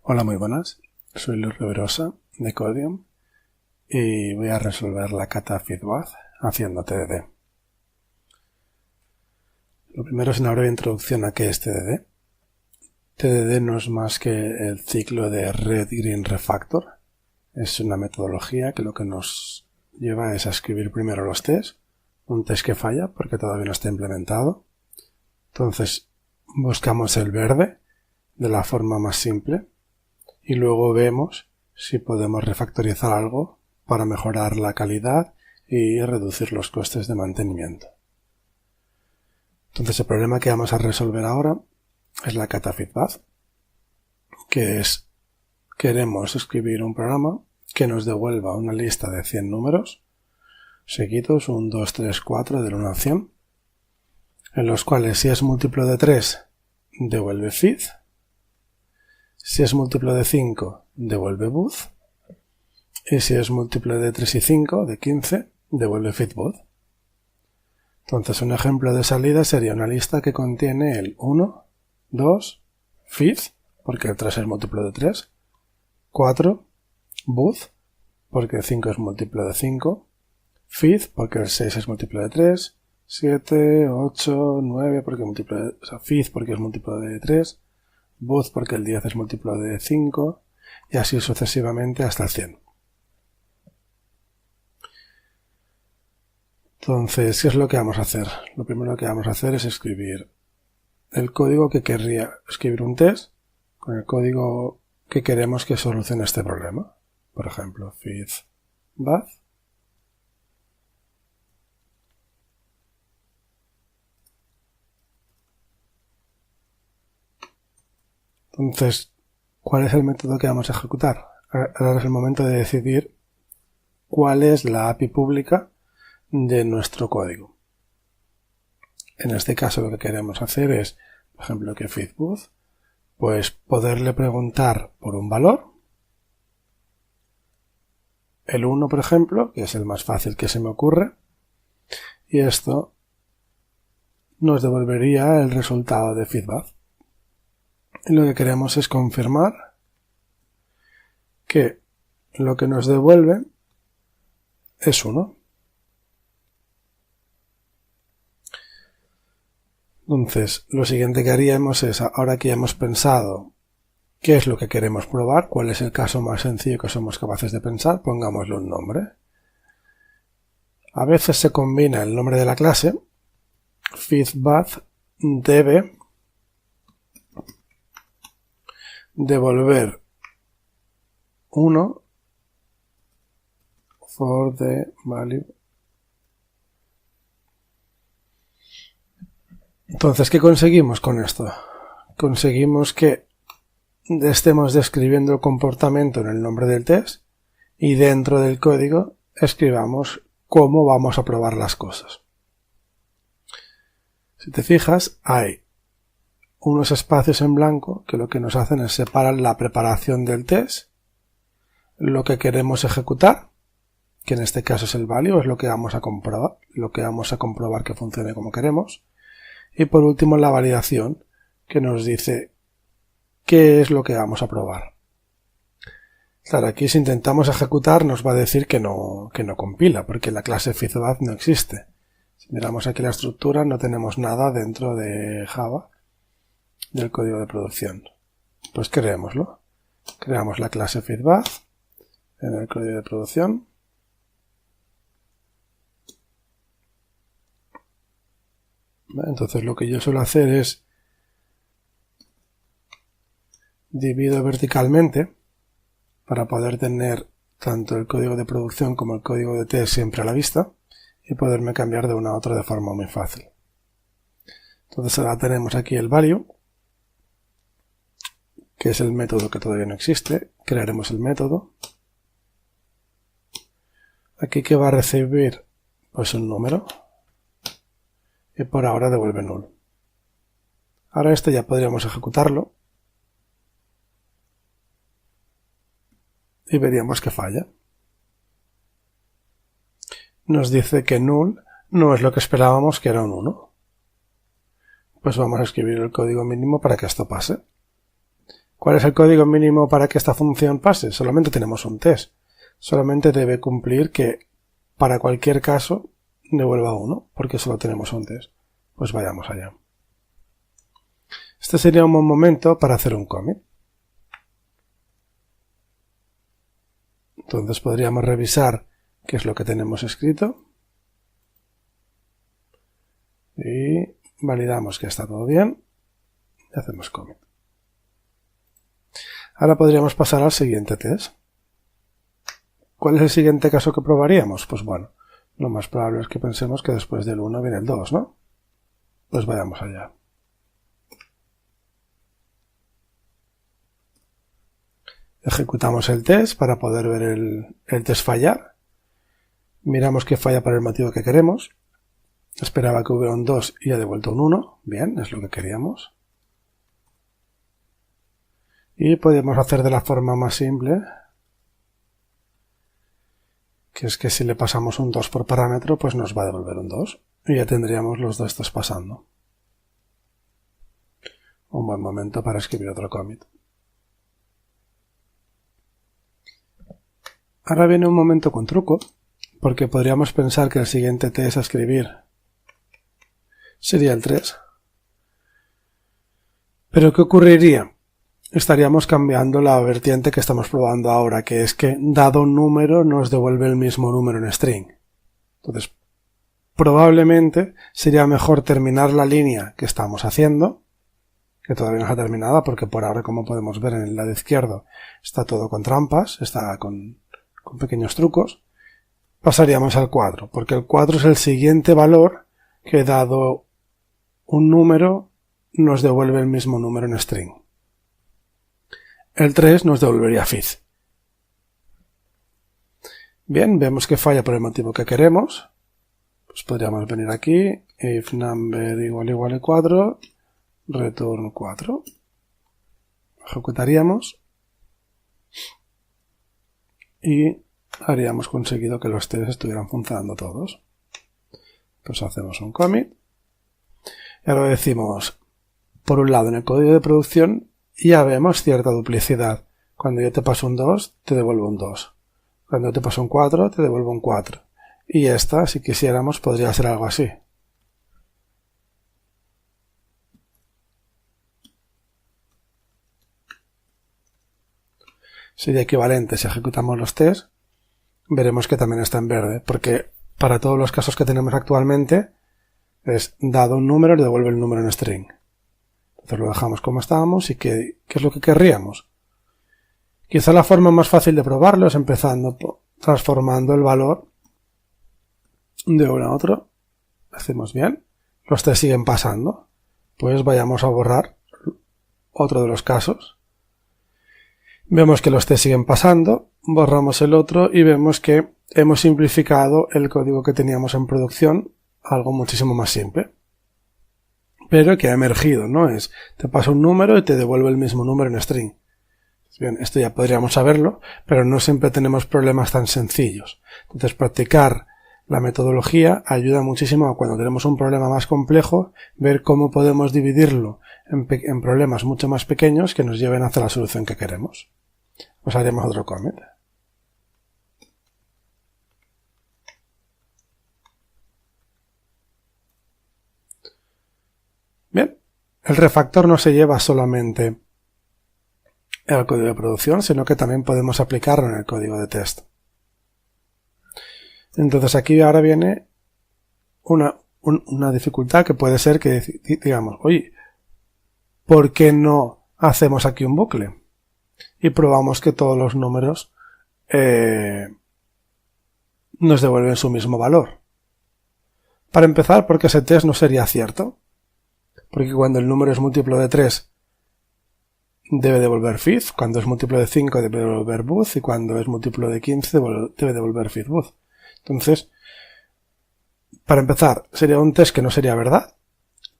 Hola, muy buenas. Soy Luis Riverosa de Codium y voy a resolver la kata feedback haciendo TDD. Lo primero es una breve introducción a qué es TDD. TDD no es más que el ciclo de Red Green Refactor. Es una metodología que lo que nos lleva es a escribir primero los tests, un test que falla porque todavía no está implementado. Entonces buscamos el verde de la forma más simple y luego vemos si podemos refactorizar algo para mejorar la calidad y reducir los costes de mantenimiento. Entonces el problema que vamos a resolver ahora es la kata feedback, que es queremos escribir un programa que nos devuelva una lista de 100 números seguidos, 1, 2, 3, 4 del 1 al 100, en los cuales si es múltiplo de 3 devuelve feed, si es múltiplo de 5 devuelve both, y si es múltiplo de 3 y 5, de 15, devuelve feed both. Entonces un ejemplo de salida sería una lista que contiene el 1, 2, feed, porque el 3 es múltiplo de 3, 4, both, porque el 5 es múltiplo de 5, feed, porque el 6 es múltiplo de 3, 7, 8, 9, porque feed porque es múltiplo de 3, both porque el 10 es múltiplo de 5, y así sucesivamente hasta el 100. Entonces, ¿qué es lo que vamos a hacer? Lo primero que vamos a hacer es escribir el código que querría escribir un test con el código que queremos que solucione este problema. Por ejemplo, feedback. Entonces, ¿cuál es el método que vamos a ejecutar? Ahora es el momento de decidir cuál es la API pública de nuestro código. En este caso lo que queremos hacer es, por ejemplo, que feedback, pues poderle preguntar por un valor, el 1 por ejemplo, que es el más fácil que se me ocurre, y esto nos devolvería el resultado de feedback. Y lo que queremos es confirmar que lo que nos devuelve es 1. Entonces, lo siguiente que haríamos es, ahora que ya hemos pensado qué es lo que queremos probar, cuál es el caso más sencillo que somos capaces de pensar, pongámosle un nombre. A veces se combina el nombre de la clase, feedback debe devolver 1 for the value. Entonces, ¿qué conseguimos con esto? Conseguimos que estemos describiendo el comportamiento en el nombre del test y dentro del código escribamos cómo vamos a probar las cosas. Si te fijas, hay unos espacios en blanco que lo que nos hacen es separar la preparación del test, lo que queremos ejecutar, que en este caso es el value, es lo que vamos a comprobar que funcione como queremos, y por último la validación, que nos dice qué es lo que vamos a probar. Claro, aquí si intentamos ejecutar nos va a decir que no compila, porque la clase feedback no existe. Si miramos aquí la estructura no tenemos nada dentro de Java del código de producción. Pues creémoslo. Creamos la clase feedback en el código de producción. Entonces lo que yo suelo hacer es divido verticalmente para poder tener tanto el código de producción como el código de test siempre a la vista y poderme cambiar de uno a otro de forma muy fácil. Entonces ahora tenemos aquí el value, que es el método que todavía no existe. Crearemos el método. Aquí que va a recibir pues un número y por ahora devuelve null. Ahora este ya podríamos ejecutarlo y veríamos que falla. Nos dice que null no es lo que esperábamos, que era un 1. Pues vamos a escribir el código mínimo para que esto pase. ¿Cuál es el código mínimo para que esta función pase? Solamente tenemos un test. Solamente debe cumplir que para cualquier caso devuelva 1, porque solo tenemos un test. Pues vayamos allá. Este sería un buen momento para hacer un commit. Entonces podríamos revisar qué es lo que tenemos escrito. Y validamos que está todo bien. Y hacemos commit. Ahora podríamos pasar al siguiente test. ¿Cuál es el siguiente caso que probaríamos? Pues bueno, lo más probable es que pensemos que después del 1 viene el 2, ¿no? Pues vayamos allá. Ejecutamos el test para poder ver el test fallar. Miramos que falla por el motivo que queremos. Esperaba que hubiera un 2 y ha devuelto un 1. Bien, es lo que queríamos. Y podemos hacer de la forma más simple, que es que si le pasamos un 2 por parámetro, pues nos va a devolver un 2. Y ya tendríamos los dos estos pasando. Un buen momento para escribir otro commit. Ahora viene un momento con truco, porque podríamos pensar que el siguiente test a escribir sería el 3. Pero ¿qué ocurriría? Estaríamos cambiando la vertiente que estamos probando ahora, que es que dado un número nos devuelve el mismo número en string. Entonces, probablemente sería mejor terminar la línea que estamos haciendo, que todavía no está terminada, porque por ahora, como podemos ver en el lado izquierdo, está todo con trampas, está con pequeños trucos. Pasaríamos al 4, porque el 4 es el siguiente valor que dado un número nos devuelve el mismo número en string. El 3 nos devolvería fifth. Bien, vemos que falla por el motivo que queremos. Pues podríamos venir aquí, if number igual a 4, return 4. Ejecutaríamos y habríamos conseguido que los tests estuvieran funcionando todos. Pues hacemos un commit. Y ahora decimos, por un lado en el código de producción ya vemos cierta duplicidad. Cuando yo te paso un 2, te devuelvo un 2. Cuando te paso un 4, te devuelvo un 4. Y esta, si quisiéramos, podría ser algo así. Sería equivalente si ejecutamos los tests. Veremos que también está en verde, porque para todos los casos que tenemos actualmente es dado un número, le devuelve el número en string. Entonces lo dejamos como estábamos y ¿qué es lo que querríamos? Quizá la forma más fácil de probarlo es empezando transformando el valor de uno a otro. Hacemos bien. Los tres siguen pasando. Pues vayamos a borrar otro de los casos. Vemos que los tres siguen pasando. Borramos el otro y vemos que hemos simplificado el código que teníamos en producción a algo muchísimo más simple. Pero que ha emergido, ¿no? Es, te pasa un número y te devuelve el mismo número en string. Bien, esto ya podríamos saberlo, pero no siempre tenemos problemas tan sencillos. Entonces, practicar la metodología ayuda muchísimo a cuando tenemos un problema más complejo, ver cómo podemos dividirlo en problemas mucho más pequeños que nos lleven hacia la solución que queremos. Pues haremos otro commit. Bien, el refactor no se lleva solamente el código de producción, sino que también podemos aplicarlo en el código de test. Entonces aquí ahora viene una dificultad que puede ser que digamos, oye, ¿por qué no hacemos aquí un bucle? Y probamos que todos los números nos devuelven su mismo valor. Para empezar, porque ese test no sería cierto. Porque cuando el número es múltiplo de 3 debe devolver fifth, cuando es múltiplo de 5 debe devolver both y cuando es múltiplo de 15 debe devolver fifth both. Entonces, para empezar, sería un test que no sería verdad.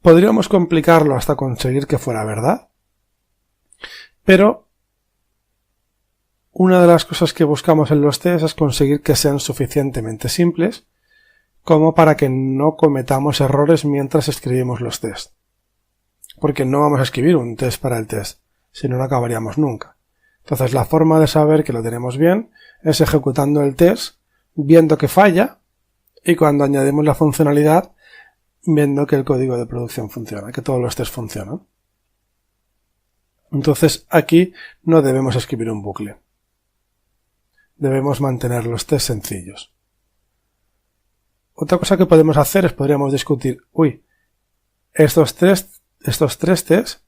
Podríamos complicarlo hasta conseguir que fuera verdad. Pero una de las cosas que buscamos en los tests es conseguir que sean suficientemente simples como para que no cometamos errores mientras escribimos los tests. Porque no vamos a escribir un test para el test, si no, no acabaríamos nunca. Entonces la forma de saber que lo tenemos bien es ejecutando el test, viendo que falla, y cuando añadimos la funcionalidad, viendo que el código de producción funciona, que todos los tests funcionan. Entonces aquí no debemos escribir un bucle. Debemos mantener los tests sencillos. Otra cosa que podemos hacer es podríamos discutir, estos tres tests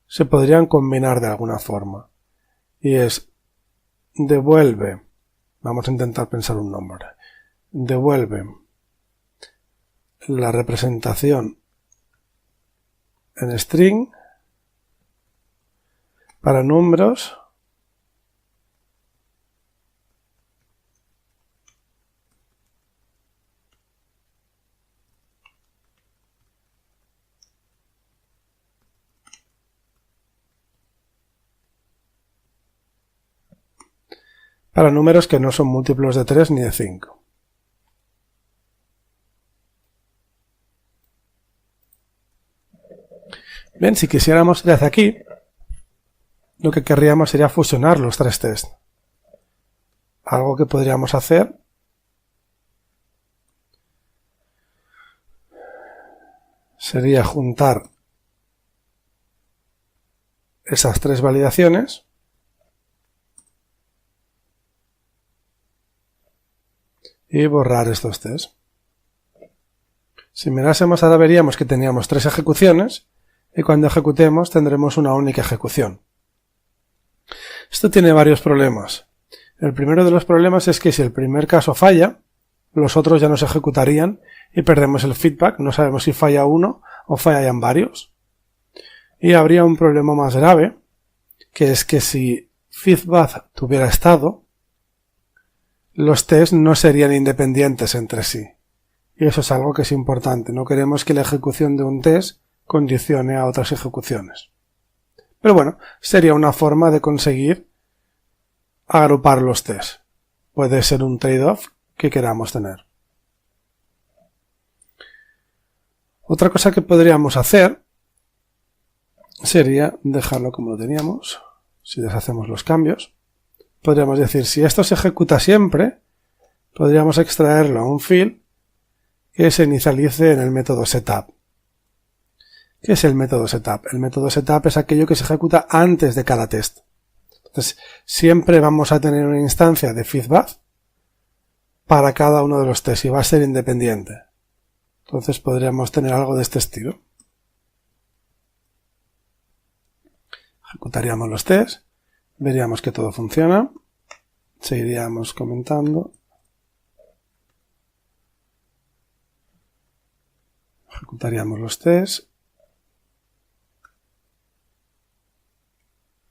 se podrían combinar de alguna forma. Y es, devuelve, vamos a intentar pensar un nombre, devuelve la representación en string para números que no son múltiplos de 3 ni de 5. Bien, si quisiéramos desde aquí, lo que querríamos sería fusionar los tres tests. Algo que podríamos hacer sería juntar esas tres validaciones y borrar estos tests. Si mirásemos ahora veríamos que teníamos tres ejecuciones y cuando ejecutemos tendremos una única ejecución. Esto tiene varios problemas. El primero de los problemas es que si el primer caso falla, los otros ya no se ejecutarían y perdemos el feedback, no sabemos si falla uno o fallan varios. Y habría un problema más grave, que es que si feedback tuviera estado, los tests no serían independientes entre sí. Y eso es algo que es importante. No queremos que la ejecución de un test condicione a otras ejecuciones. Pero bueno, sería una forma de conseguir agrupar los tests. Puede ser un trade-off que queramos tener. Otra cosa que podríamos hacer sería dejarlo como lo teníamos. Si deshacemos los cambios, podríamos decir, si esto se ejecuta siempre, podríamos extraerlo a un field que se inicialice en el método setup. ¿Qué es el método setup? El método setup es aquello que se ejecuta antes de cada test. Entonces, siempre vamos a tener una instancia de feedback para cada uno de los tests y va a ser independiente. Entonces podríamos tener algo de este estilo. Ejecutaríamos los tests, veríamos que todo funciona, seguiríamos comentando. Ejecutaríamos los tests.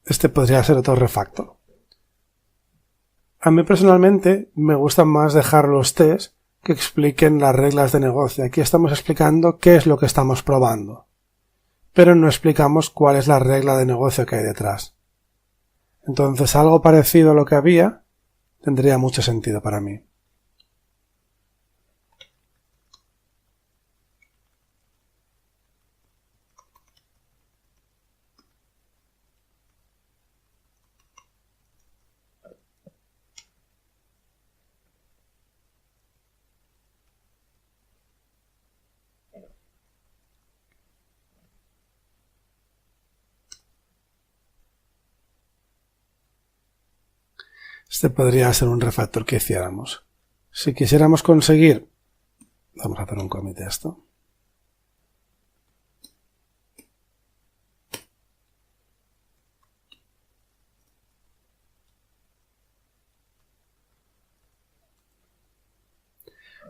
Este podría ser otro refactor. A mí personalmente me gusta más dejar los tests que expliquen las reglas de negocio. Aquí estamos explicando qué es lo que estamos probando, pero no explicamos cuál es la regla de negocio que hay detrás. Entonces algo parecido a lo que había tendría mucho sentido para mí. Este podría ser un refactor que hiciéramos. Si quisiéramos conseguir, vamos a hacer un commit de esto.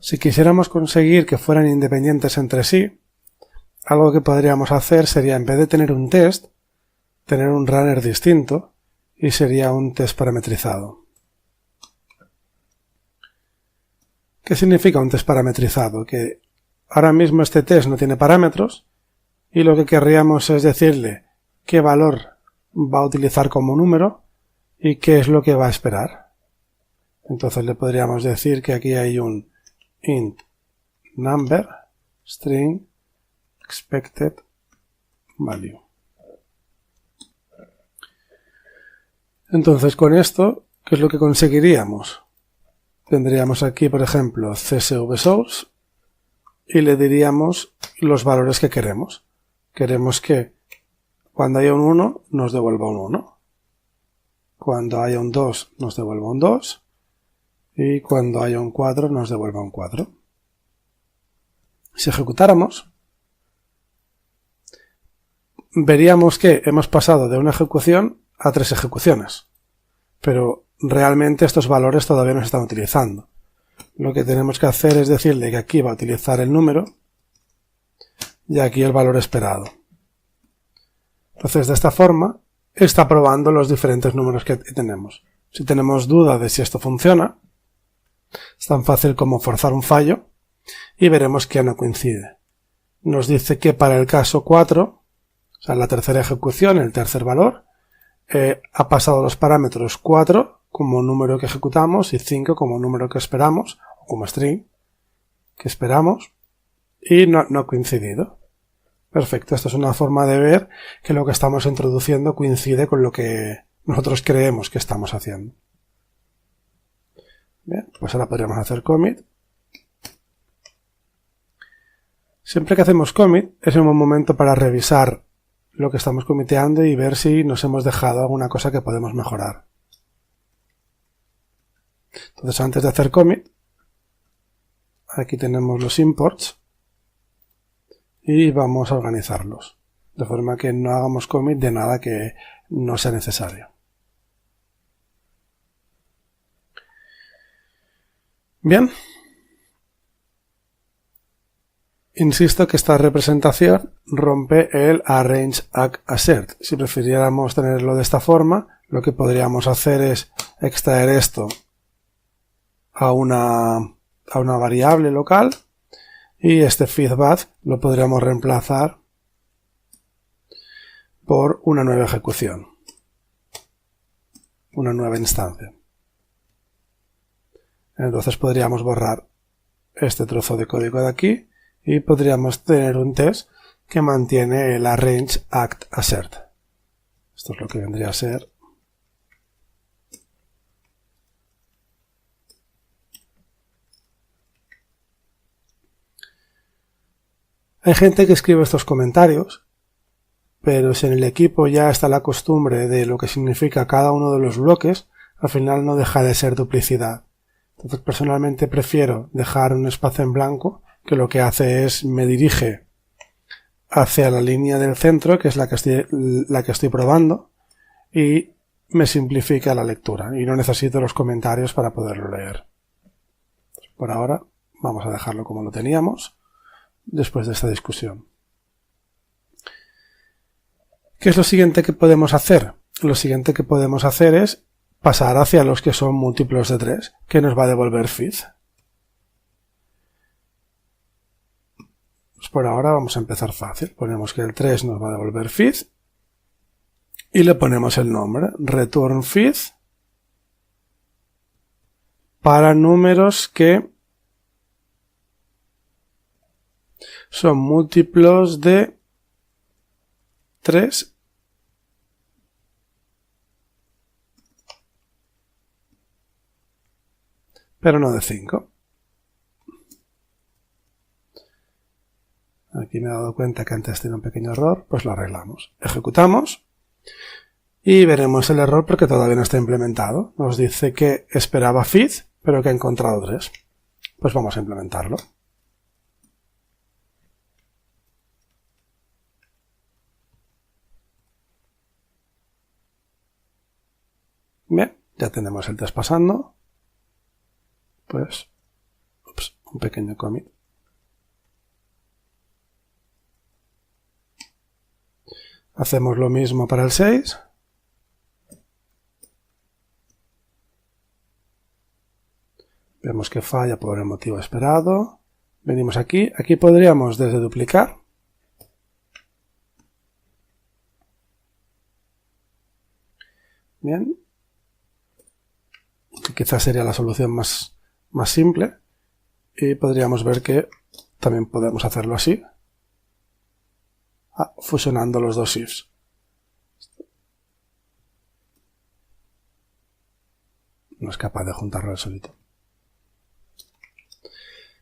Si quisiéramos conseguir que fueran independientes entre sí, algo que podríamos hacer sería, en vez de tener un test, tener un runner distinto y sería un test parametrizado. ¿Qué significa un test parametrizado? Que ahora mismo este test no tiene parámetros y lo que querríamos es decirle qué valor va a utilizar como número y qué es lo que va a esperar. Entonces le podríamos decir que aquí hay un int number string expected value. Entonces con esto, ¿qué es lo que conseguiríamos? Tendríamos aquí, por ejemplo, CSV source y le diríamos los valores que queremos. Queremos que cuando haya un 1 nos devuelva un 1. Cuando haya un 2 nos devuelva un 2. Y cuando haya un 4 nos devuelva un 4. Si ejecutáramos, veríamos que hemos pasado de una ejecución a 3 ejecuciones. Pero realmente estos valores todavía no se están utilizando. Lo que tenemos que hacer es decirle que aquí va a utilizar el número y aquí el valor esperado. Entonces, de esta forma, está probando los diferentes números que tenemos. Si tenemos duda de si esto funciona, es tan fácil como forzar un fallo y veremos que no coincide. Nos dice que para el caso 4, o sea, la tercera ejecución, el tercer valor, ha pasado los parámetros 4 como número que ejecutamos y 5 como número que esperamos, o como string que esperamos, y no ha coincidido. Perfecto, esta es una forma de ver que lo que estamos introduciendo coincide con lo que nosotros creemos que estamos haciendo. Bien, pues ahora podríamos hacer commit. Siempre que hacemos commit es un buen momento para revisar lo que estamos comiteando y ver si nos hemos dejado alguna cosa que podemos mejorar. Entonces, antes de hacer commit, aquí tenemos los imports y vamos a organizarlos, de forma que no hagamos commit de nada que no sea necesario. Bien. Insisto que esta representación rompe el arrange assert. Si prefiriéramos tenerlo de esta forma, lo que podríamos hacer es extraer esto a una variable local y este feedback lo podríamos reemplazar por una nueva ejecución, una nueva instancia. Entonces podríamos borrar este trozo de código de aquí y podríamos tener un test que mantiene el arrange assert. Esto es lo que vendría a ser. Hay gente que escribe estos comentarios, pero si en el equipo ya está la costumbre de lo que significa cada uno de los bloques, al final no deja de ser duplicidad. Entonces personalmente prefiero dejar un espacio en blanco que lo que hace es me dirige hacia la línea del centro, que es la que estoy probando, y me simplifica la lectura y no necesito los comentarios para poderlo leer. Por ahora vamos a dejarlo como lo teníamos después de esta discusión. ¿Qué es lo siguiente que podemos hacer? Lo siguiente que podemos hacer es pasar hacia los que son múltiplos de 3, que nos va a devolver feed. Pues por ahora vamos a empezar fácil. Ponemos que el 3 nos va a devolver feed y le ponemos el nombre, return feed, para números que son múltiplos de 3 pero no de 5. Aquí me he dado cuenta que antes tenía un pequeño error, pues lo arreglamos. Ejecutamos y veremos el error porque todavía no está implementado. Nos dice que esperaba feed, pero que ha encontrado 3. Pues vamos a implementarlo. Bien, ya tenemos el test pasando. Pues, un pequeño commit. Hacemos lo mismo para el 6. Vemos que falla por el motivo esperado. Venimos aquí. Aquí podríamos desde duplicar. Bien. Que quizás sería la solución más simple. Y podríamos ver que también podemos hacerlo así. Fusionando los dos ifs. no es capaz de juntarlo él solito.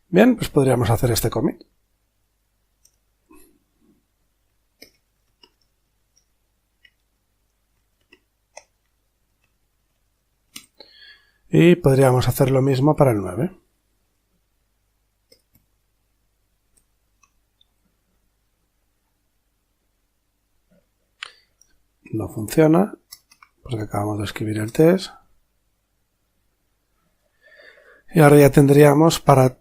Bien, pues podríamos hacer este commit. Y podríamos hacer lo mismo para el 9. No funciona, porque acabamos de escribir el test. Y ahora ya tendríamos para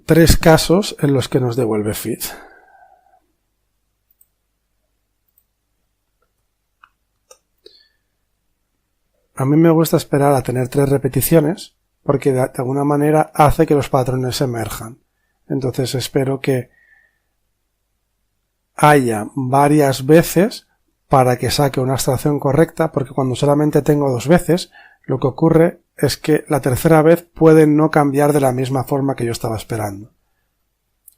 3 casos en los que nos devuelve feed. A mí me gusta esperar a tener 3 repeticiones, porque de alguna manera hace que los patrones se emerjan. Entonces espero que haya varias veces para que saque una abstracción correcta, porque cuando solamente tengo 2 veces, lo que ocurre es que la tercera vez puede no cambiar de la misma forma que yo estaba esperando.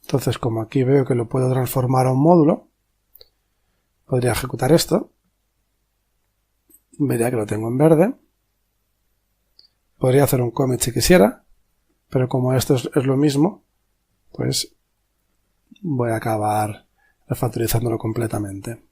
Entonces, como aquí veo que lo puedo transformar a un módulo, podría ejecutar esto. Vería que lo tengo en verde. Podría hacer un commit si quisiera, pero como esto es lo mismo, pues voy a acabar refactorizándolo completamente.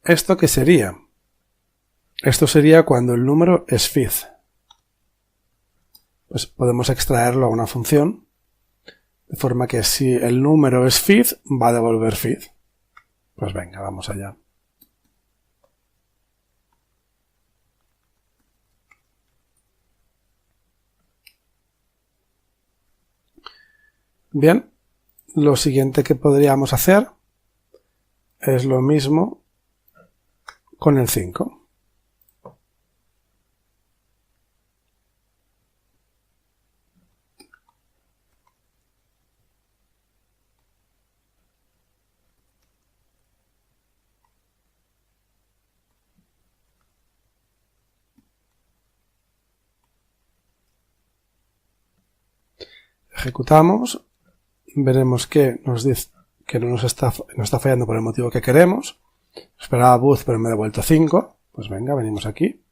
¿Esto qué sería? Esto sería cuando el número es feed. Pues podemos extraerlo a una función, de forma que si el número es feed, va a devolver feed. Pues venga, vamos allá. Bien, lo siguiente que podríamos hacer es lo mismo con el 5. Ejecutamos, veremos que nos dice que no está fallando por el motivo que queremos. Esperaba boot, pero me ha devuelto 5. Pues venga, venimos aquí.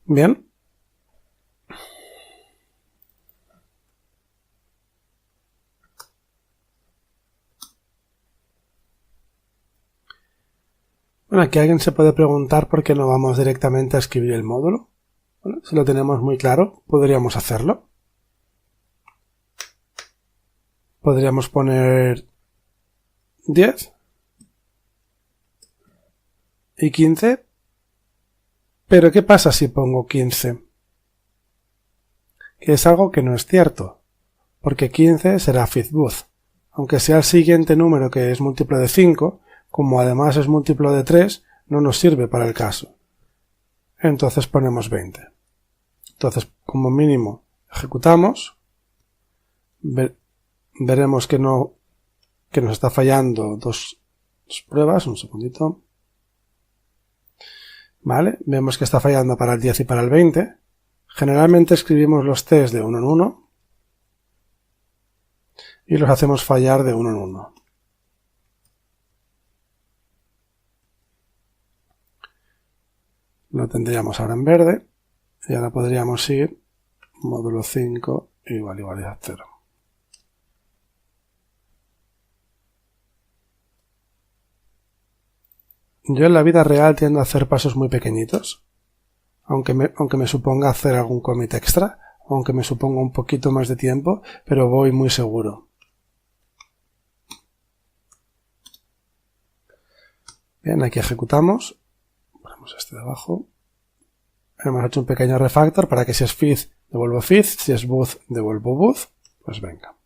Bien. Bueno, aquí alguien se puede preguntar por qué no vamos directamente a escribir el módulo. Bueno, si lo tenemos muy claro, podríamos hacerlo. Podríamos poner 10 y 15. Pero ¿qué pasa si pongo 15? Que es algo que no es cierto, porque 15 será feedboth. Aunque sea el siguiente número que es múltiplo de 5, como además es múltiplo de 3, no nos sirve para el caso. Entonces ponemos 20. Entonces, como mínimo, ejecutamos. Veremos que nos está fallando dos pruebas. Un segundito. Vale, vemos que está fallando para el 10 y para el 20. Generalmente escribimos los test de 1 en 1 y los hacemos fallar de 1 en 1. Lo tendríamos ahora en verde y ahora podríamos ir módulo 5 igual a 0. Yo en la vida real tiendo a hacer pasos muy pequeñitos, aunque me suponga hacer algún commit extra, aunque me suponga un poquito más de tiempo, pero voy muy seguro. Bien, aquí ejecutamos. Ponemos este de abajo. Hemos hecho un pequeño refactor para que si es feed, devuelvo feed, si es both, devuelvo both. Pues venga.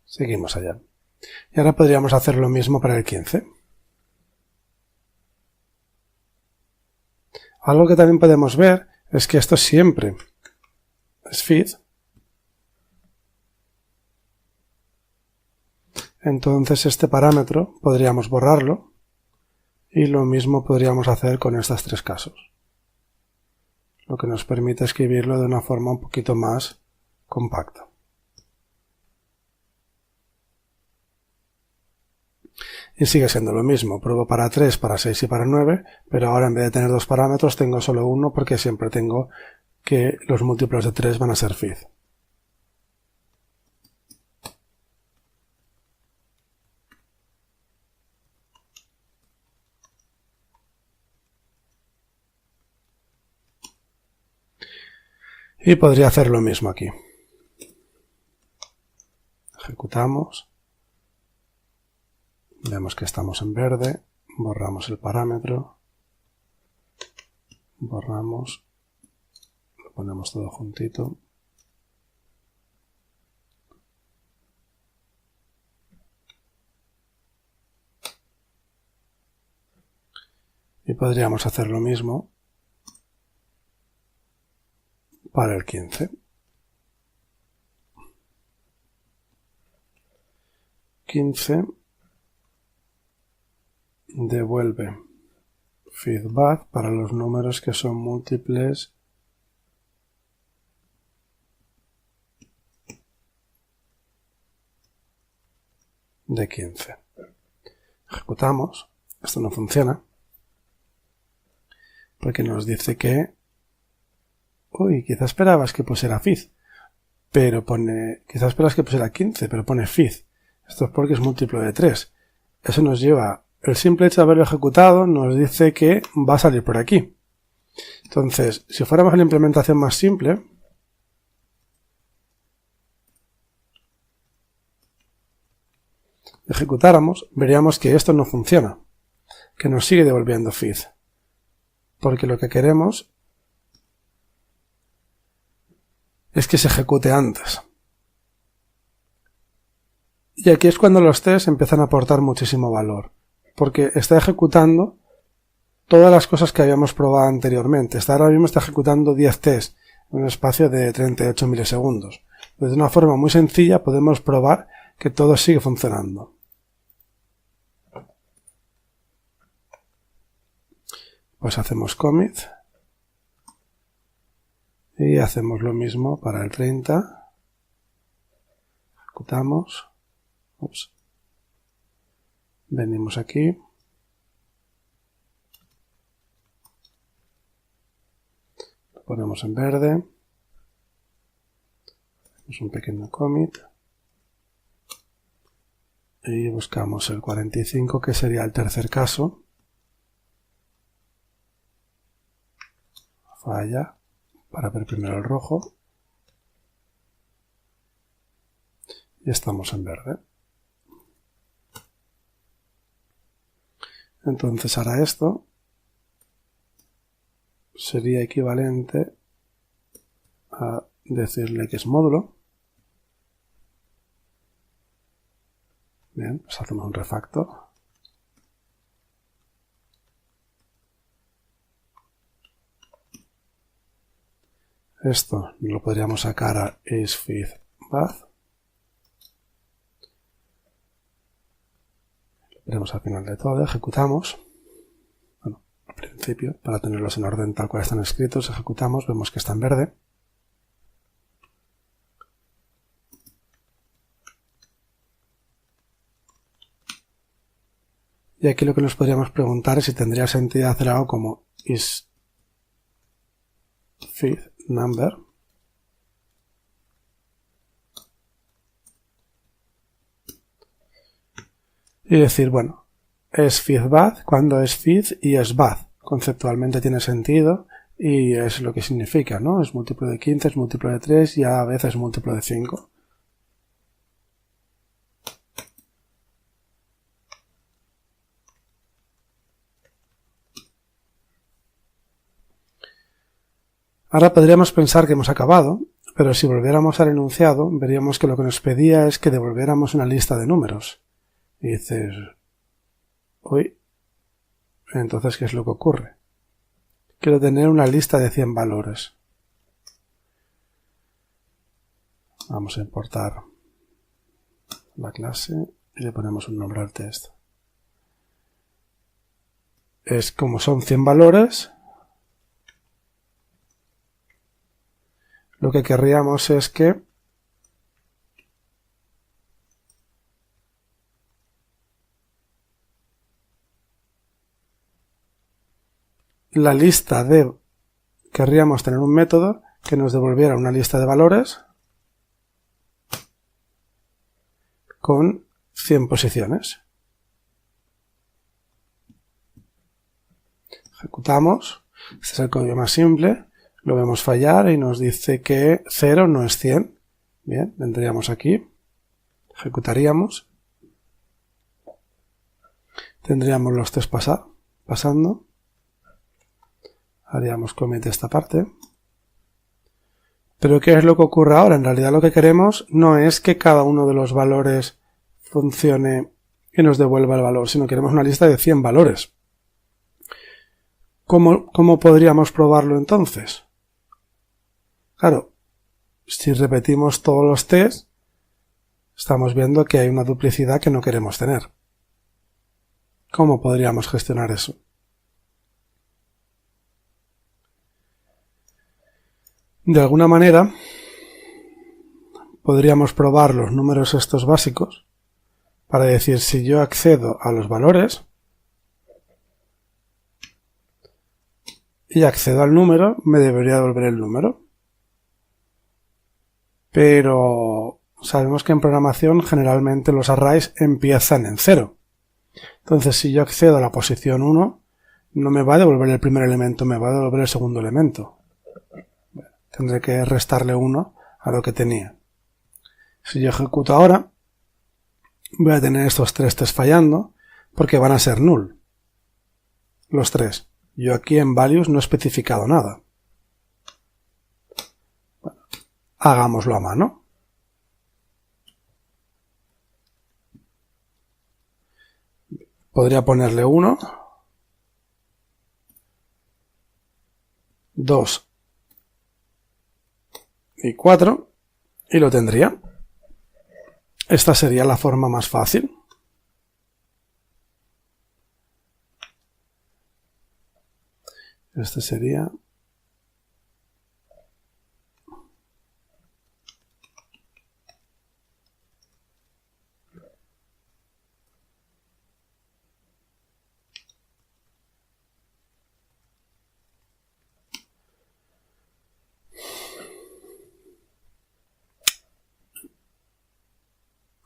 Seguimos allá. Y ahora podríamos hacer lo mismo para el 15. Algo que también podemos ver es que esto siempre es feed. Entonces este parámetro podríamos borrarlo y lo mismo podríamos hacer con estos tres casos, lo que nos permite escribirlo de una forma un poquito más compacta. Y sigue siendo lo mismo, pruebo para 3, para 6 y para 9, pero ahora en vez de tener dos parámetros tengo solo uno porque siempre tengo que los múltiplos de 3 van a ser feed. Y podría hacer lo mismo aquí. Ejecutamos. Vemos que estamos en verde. Borramos el parámetro. Borramos. Lo ponemos todo juntito. Y podríamos hacer lo mismo para el 15. 15 devuelve feedback para los números que son múltiples de 15. Ejecutamos. Esto no funciona porque nos dice que quizá esperabas que pusiera feed, pero quizá esperas que pusiera 15, pero pone feed. Esto es porque es múltiplo de 3. Eso nos lleva, el simple hecho de haberlo ejecutado nos dice que va a salir por aquí. Entonces, si fuéramos a la implementación más simple, ejecutáramos, veríamos que esto no funciona, que nos sigue devolviendo feed, porque lo que queremos es que se ejecute antes. Y aquí es cuando los test empiezan a aportar muchísimo valor, porque está ejecutando todas las cosas que habíamos probado anteriormente. Ahora mismo está ejecutando 10 tests en un espacio de 38 milisegundos. De una forma muy sencilla podemos probar que todo sigue funcionando. Pues hacemos commit y hacemos lo mismo para el 30. Ejecutamos. Venimos aquí. Lo ponemos en verde. Hacemos un pequeño commit. Y buscamos el 45, que sería el tercer caso. Falla. Para ver primero el rojo. Y estamos en verde. Entonces ahora esto sería equivalente a decirle que es módulo. Bien, pues hacemos un refactor. Esto lo podríamos sacar a isFeedBath. Lo veremos al final de todo, ejecutamos. Bueno, al principio, para tenerlos en orden tal cual están escritos, ejecutamos, vemos que está en verde. Y aquí lo que nos podríamos preguntar es si tendría sentido hacer algo como isFeedNumber. Y decir, bueno, es feedbath cuando es feed y es bath. Conceptualmente tiene sentido y es lo que significa, ¿no? Es múltiplo de 15, es múltiplo de 3 y a veces es múltiplo de 5. Ahora podríamos pensar que hemos acabado, pero si volviéramos al enunciado, veríamos que lo que nos pedía es que devolviéramos una lista de números. Y dices, uy, entonces, ¿qué es lo que ocurre? quiero tener una lista de 100 valores. Vamos a importar la clase y le ponemos un nombre al test. Es como son 100 valores, lo que querríamos es que la lista de... Querríamos tener un método que nos devolviera una lista de valores con 100 posiciones. Ejecutamos. Este es el código más simple. Lo vemos fallar y nos dice que 0 no es 100. Bien, vendríamos aquí. Ejecutaríamos. Tendríamos los test pasando. Haríamos commit esta parte. Pero ¿qué es lo que ocurre ahora? En realidad lo que queremos no es que cada uno de los valores funcione y nos devuelva el valor, sino queremos una lista de 100 valores. ¿Cómo podríamos probarlo entonces? Claro, si repetimos todos los tests, estamos viendo que hay una duplicidad que no queremos tener. ¿Cómo podríamos gestionar eso? De alguna manera, podríamos probar los números estos básicos para decir si yo accedo a los valores y accedo al número, me debería devolver el número. Pero sabemos que en programación generalmente los arrays empiezan en 0. Entonces si yo accedo a la posición 1, no me va a devolver el primer elemento, me va a devolver el segundo elemento. Tendré que restarle 1 a lo que tenía. Si yo ejecuto ahora, voy a tener estos 3 tests fallando porque van a ser null. Los 3. Yo aquí en values no he especificado nada. Bueno, hagámoslo a mano. Podría ponerle 1, 2 y 4 y lo tendría. Esta sería la forma más fácil. Este sería...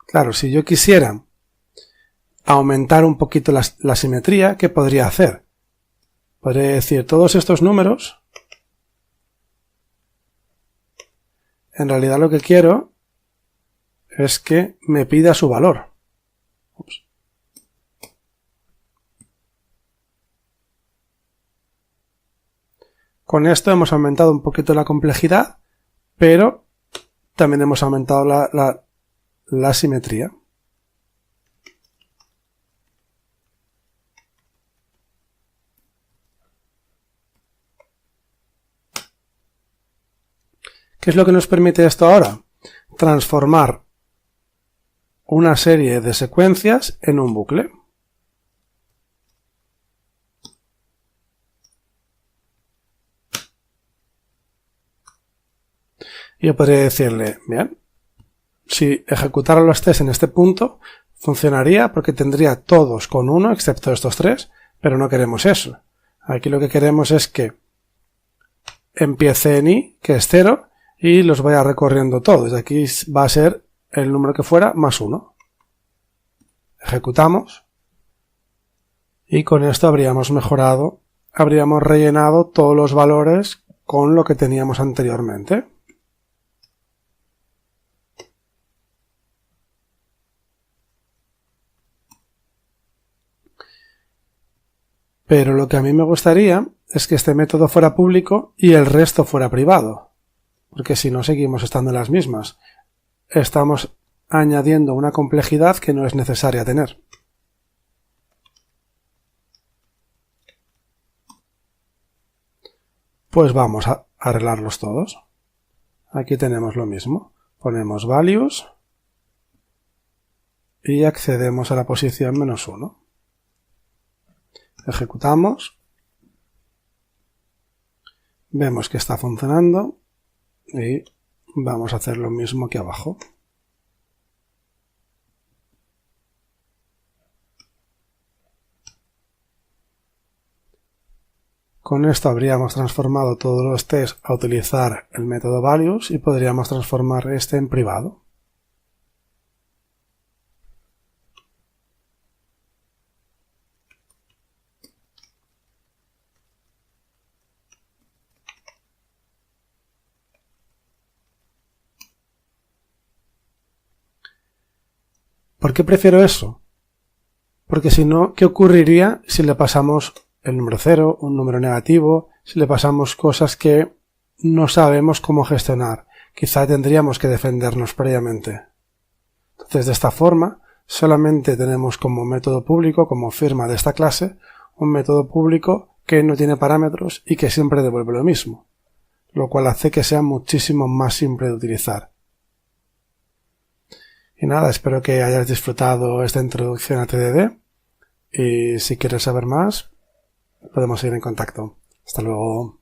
Claro, si yo quisiera aumentar un poquito la simetría, ¿qué podría hacer? Podría decir, todos estos números, en realidad lo que quiero es que me pida su valor. Ups. Con esto hemos aumentado un poquito la complejidad, pero también hemos aumentado la simetría. ¿Qué es lo que nos permite esto ahora? Transformar una serie de secuencias en un bucle. Yo podría decirle, bien, si ejecutara los tests en este punto, funcionaría porque tendría todos con 1, excepto estos 3, pero no queremos eso. Aquí lo que queremos es que empiece en i, que es 0, y los vaya recorriendo todos. Aquí va a ser el número que fuera más 1. Ejecutamos. Y con esto habríamos mejorado, habríamos rellenado todos los valores con lo que teníamos anteriormente. Pero lo que a mí me gustaría es que este método fuera público y el resto fuera privado. Porque si no seguimos estando en las mismas. Estamos añadiendo una complejidad que no es necesaria tener. Pues vamos a arreglarlos todos. Aquí tenemos lo mismo. Ponemos values y accedemos a la posición -1. Ejecutamos. Vemos que está funcionando y vamos a hacer lo mismo que abajo. Con esto habríamos transformado todos los tests a utilizar el método values y podríamos transformar este en privado. ¿Por qué prefiero eso? Porque si no, ¿qué ocurriría si le pasamos el número 0, un número negativo, si le pasamos cosas que no sabemos cómo gestionar? Quizá tendríamos que defendernos previamente. Entonces, de esta forma, solamente tenemos como método público, como firma de esta clase, un método público que no tiene parámetros y que siempre devuelve lo mismo, lo cual hace que sea muchísimo más simple de utilizar. Y nada, espero que hayas disfrutado esta introducción a TDD y si quieres saber más, podemos seguir en contacto. Hasta luego.